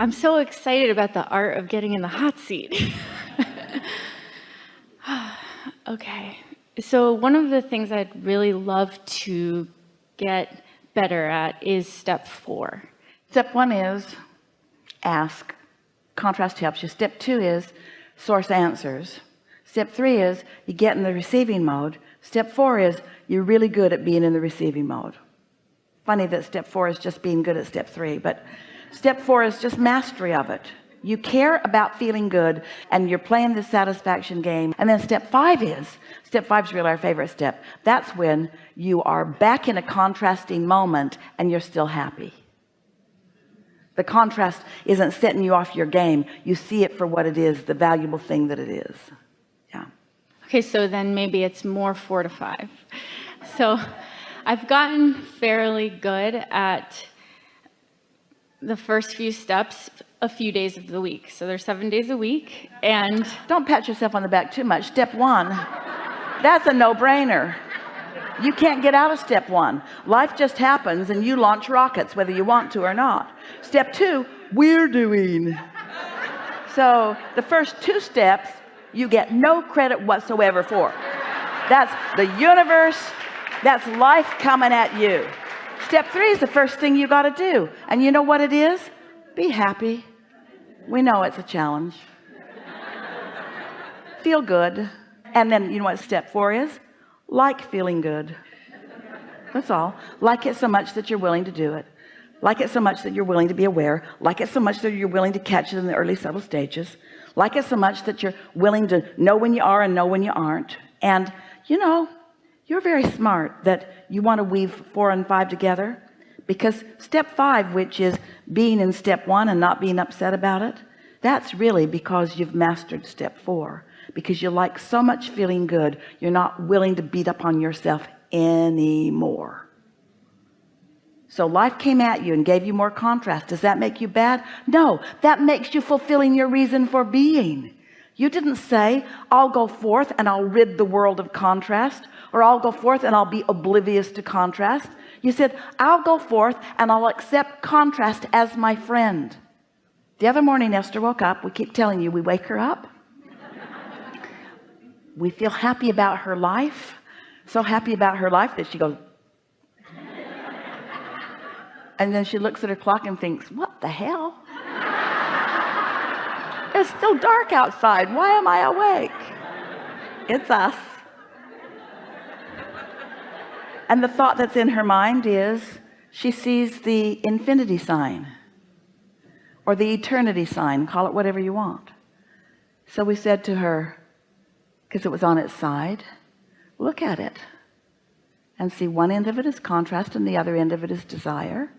I'm so excited about the art of getting in the hot seat. Okay, so one of the things I'd really love to get better at is step 4. Step 1 is ask. Contrast helps you. Step 2 is source answers. Step 3 is you get in the receiving mode. Step 4 is you're really good at being in the receiving mode. Funny that step 4 is just being good at step 3, but step 4 is just mastery of it. You care about feeling good and you're playing the satisfaction game. And then step 5 is really our favorite step. That's when you are back in a contrasting moment and you're still happy. The contrast isn't setting you off your game. You see it for what it is, the valuable thing that it is. Yeah. Okay, so then maybe it's more 4 to 5. So I've gotten fairly good at the first few steps a few days of the week. So there's 7 days a week, and don't pat yourself on the back too much. Step 1, that's a no-brainer. You can't get out of step 1. Life just happens and you launch rockets whether you want to or not. Step 2, we're doing. So the first 2 steps you get no credit whatsoever for. That's the universe, that's life coming at you. Step 3 is the first thing you got to do, and you know what it is? Be happy. We know it's a challenge. Feel good. And then you know what step 4 is? Like feeling good. That's all. Like it so much that you're willing to do it. Like it so much that you're willing to be aware. Like it so much that you're willing to catch it in the early subtle stages. Like it so much that you're willing to know when you are and know when you aren't. And you know, you're very smart that you want to weave 4 and 5 together, because step 5, which is being in step 1 and not being upset about it, that's really because you've mastered step 4, because you like so much feeling good you're not willing to beat up on yourself anymore. So life came at you and gave you more contrast. Does that make you bad? No, that makes you fulfilling your reason for being. You didn't say, I'll go forth and I'll rid the world of contrast, or I'll go forth and I'll be oblivious to contrast. You said, I'll go forth and I'll accept contrast as my friend. The other morning Esther woke up. We keep telling you, we wake her up. We feel happy about her life, so happy about her life that she goes, and then she looks at her clock and thinks, what the hell? It's still dark outside. Why am I awake? It's us. And the thought that's in her mind is she sees the infinity sign or the eternity sign, call it whatever you want. So we said to her, because it was on its side, look at it and see one end of it is contrast and the other end of it is desire,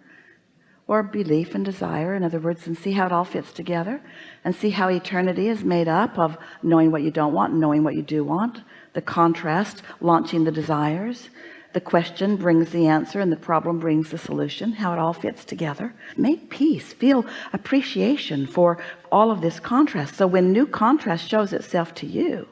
or belief and desire, in other words, and see how it all fits together, and see how eternity is made up of knowing what you don't want and knowing what you do want, the contrast launching the desires, the question brings the answer and the problem brings the solution, how it all fits together. Make peace, feel appreciation for all of this contrast. So when new contrast shows itself to you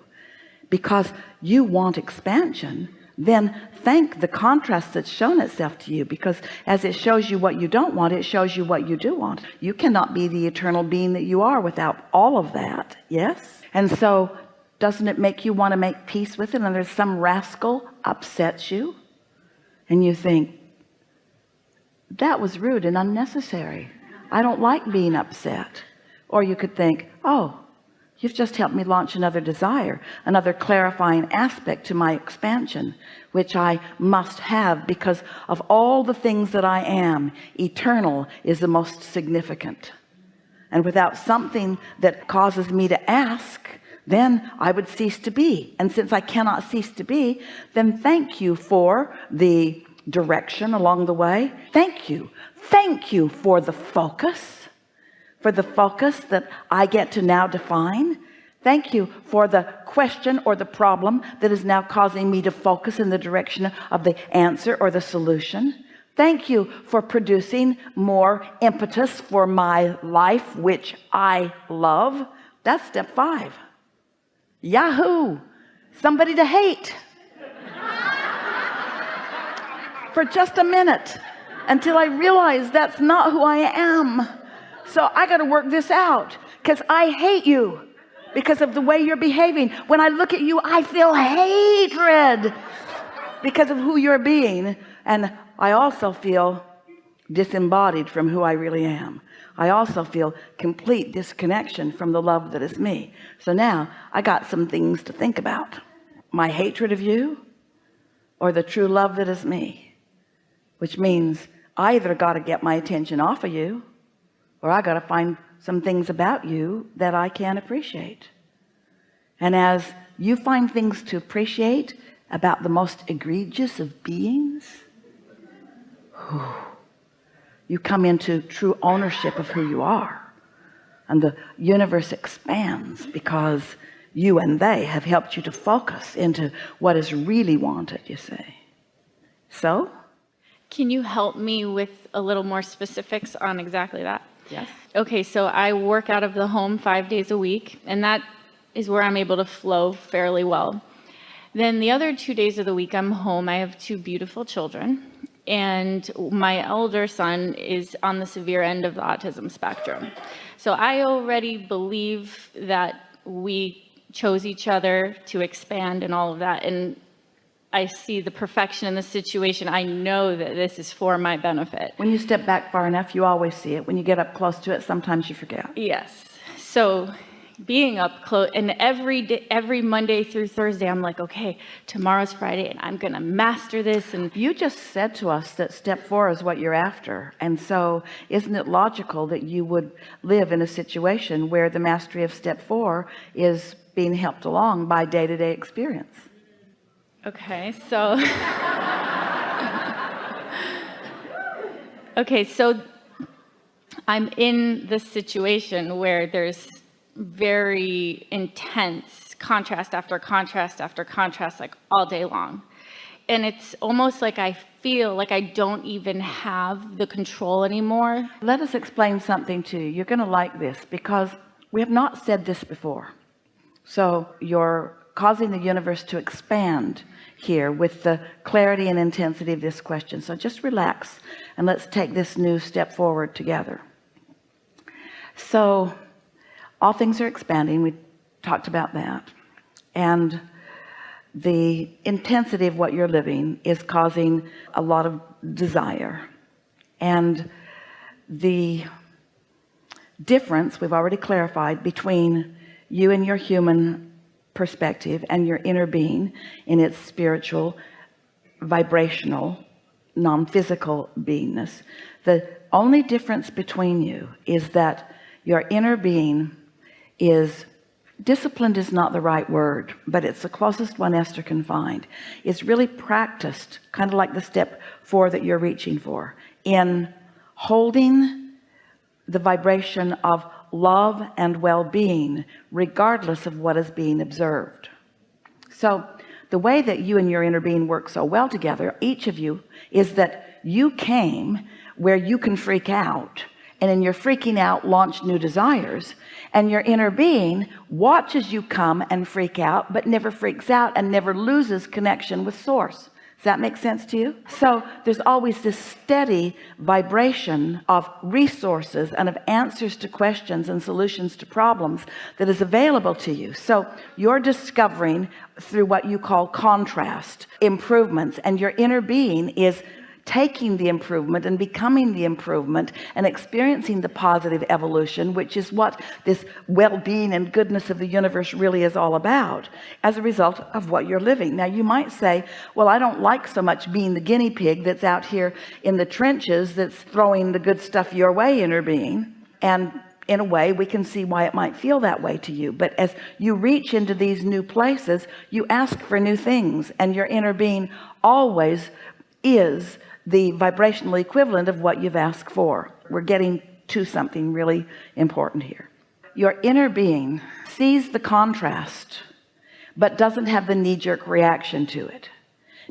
because you want expansion, then thank the contrast that's shown itself to you, because as it shows you what you don't want, it shows you what you do want. You cannot be the eternal being that you are without all of that. Yes. And so doesn't it make you want to make peace with it? And there's some rascal upsets you and you think, that was rude and unnecessary. I don't like being upset. Or you could think, oh, you've just helped me launch another desire, another clarifying aspect to my expansion, which I must have because of all the things that I am. Eternal is the most significant. And without something that causes me to ask, then I would cease to be. And since I cannot cease to be, then thank you for the direction along the way. Thank you for the focus. For the focus that I get to now define. Thank you for the question or the problem that is now causing me to focus in the direction of the answer or the solution. Thank you for producing more impetus for my life, which I love. That's step 5. Yahoo! Somebody to hate for just a minute until I realize that's not who I am. So I got to work this out because I hate you because of the way you're behaving. When I look at you, I feel hatred because of who you're being. And I also feel disembodied from who I really am. I also feel complete disconnection from the love that is me. So now I got some things to think about. My hatred of you or the true love that is me, which means I either got to get my attention off of you or I got to find some things about you that I can appreciate. And as you find things to appreciate about the most egregious of beings, you come into true ownership of who you are, and the universe expands because you and they have helped you to focus into what is really wanted, you see. So Can you help me with a little more specifics on exactly that? yes, Okay, so I work out of the home 5 days a week, and that is where I'm able to flow fairly well. Then the other 2 days of the week I'm home. I have two beautiful children, and my elder son is on the severe end of the autism spectrum. So I already believe that we chose each other to expand and all of that, and I see the perfection in the situation. I know that this is for my benefit. when you step back far enough, you always see it. When you get up close to it, sometimes you forget. Yes. So being up close, and every day, every Monday through Thursday, I'm like, okay, tomorrow's Friday, and I'm going to master this. And You just said to us that step 4 is what you're after. And so isn't it logical that you would live in a situation where the mastery of step 4 is being helped along by day-to-day experience? okay, so okay, so I'm in this situation where there's very intense contrast after contrast after contrast, like all day long. And it's almost like I feel like I don't even have the control anymore. Let us explain something to you. You're going to like this because we have not said this before. So you're causing the universe to expand here with the clarity and intensity of this question. So just relax and let's take this new step forward together. So all things are expanding. We talked about that. And the intensity of what you're living is causing a lot of desire. And the difference we've already clarified between you and your human perspective and your inner being in its spiritual, vibrational, non-physical beingness. The only difference between you is that your inner being is disciplined, is not the right word, but it's the closest one Esther can find. It's really practiced, kind of like the step 4 that you're reaching for, in holding the vibration of love and well-being regardless of what is being observed. So the way that you and your inner being work so well together, each of you, is that you came where you can freak out, and in your freaking out launch new desires, and your inner being watches you come and freak out but never freaks out and never loses connection with source. Does that make sense to you? So there's always this steady vibration of resources and of answers to questions and solutions to problems that is available to you. So you're discovering through what you call contrast improvements, and your inner being is taking the improvement and becoming the improvement and experiencing the positive evolution, which is what this well-being and goodness of the universe really is all about as a result of what you're living. Now you might say, well, I don't like so much being the guinea pig that's out here in the trenches that's throwing the good stuff your way, inner being. And in a way we can see why it might feel that way to you, but as you reach into these new places, you ask for new things, and your inner being always is the vibrational equivalent of what you've asked for. We're getting to something really important here. Your inner being sees the contrast but doesn't have the knee-jerk reaction to it,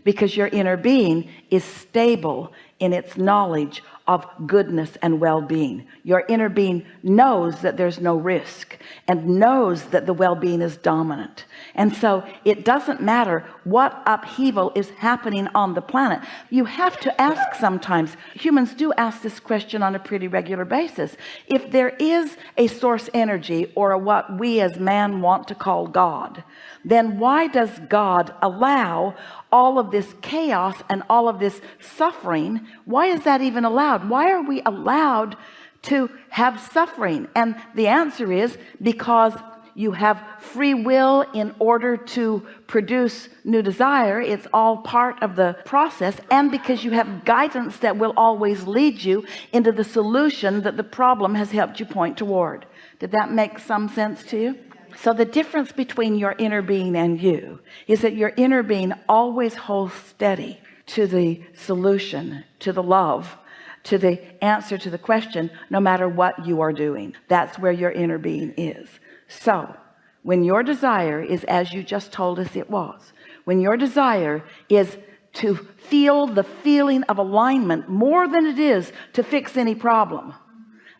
because your inner being is stable in its knowledge of goodness and well-being. Your inner being knows that there's no risk and knows that the well-being is dominant. And so it doesn't matter what upheaval is happening on the planet. You have to ask sometimes. Humans do ask this question on a pretty regular basis. If there is a source energy, or what we as man want to call God, then why does God allow all of this chaos and all of this suffering? Why is that even allowed? Why are we allowed to have suffering? And the answer is because you have free will in order to produce new desire. It's all part of the process, and because you have guidance that will always lead you into the solution that the problem has helped you point toward. Did that make some sense to you? So the difference between your inner being and you is that your inner being always holds steady to the solution, to the love, to the answer to the question, no matter what you are doing. That's where your inner being is. So when your desire is as you just told us it was, when your desire is to feel the feeling of alignment more than it is to fix any problem,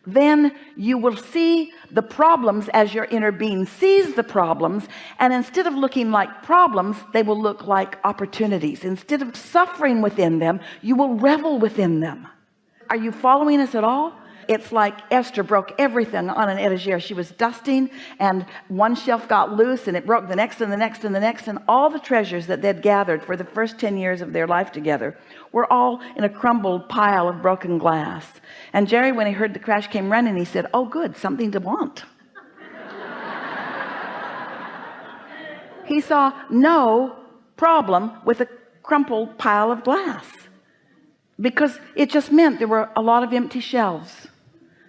then you will see the problems as your inner being sees the problems, and instead of looking like problems, they will look like opportunities. Instead of suffering within them, you will revel within them. Are you following us at all? It's like Esther broke everything on an etagere. She was dusting, and one shelf got loose, and it broke the next and the next and the next, and all the treasures that they'd gathered for the first 10 years of their life together were all in a crumbled pile of broken glass. And Jerry, when he heard the crash, came running. He said, "Oh good, something to want." He saw no problem with a crumpled pile of glass, because it just meant there were a lot of empty shelves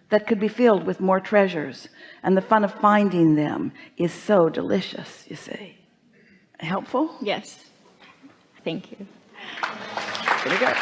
that could be filled with more treasures, and the fun of finding them is so delicious. You see. Helpful? Yes. Thank you. Pretty good.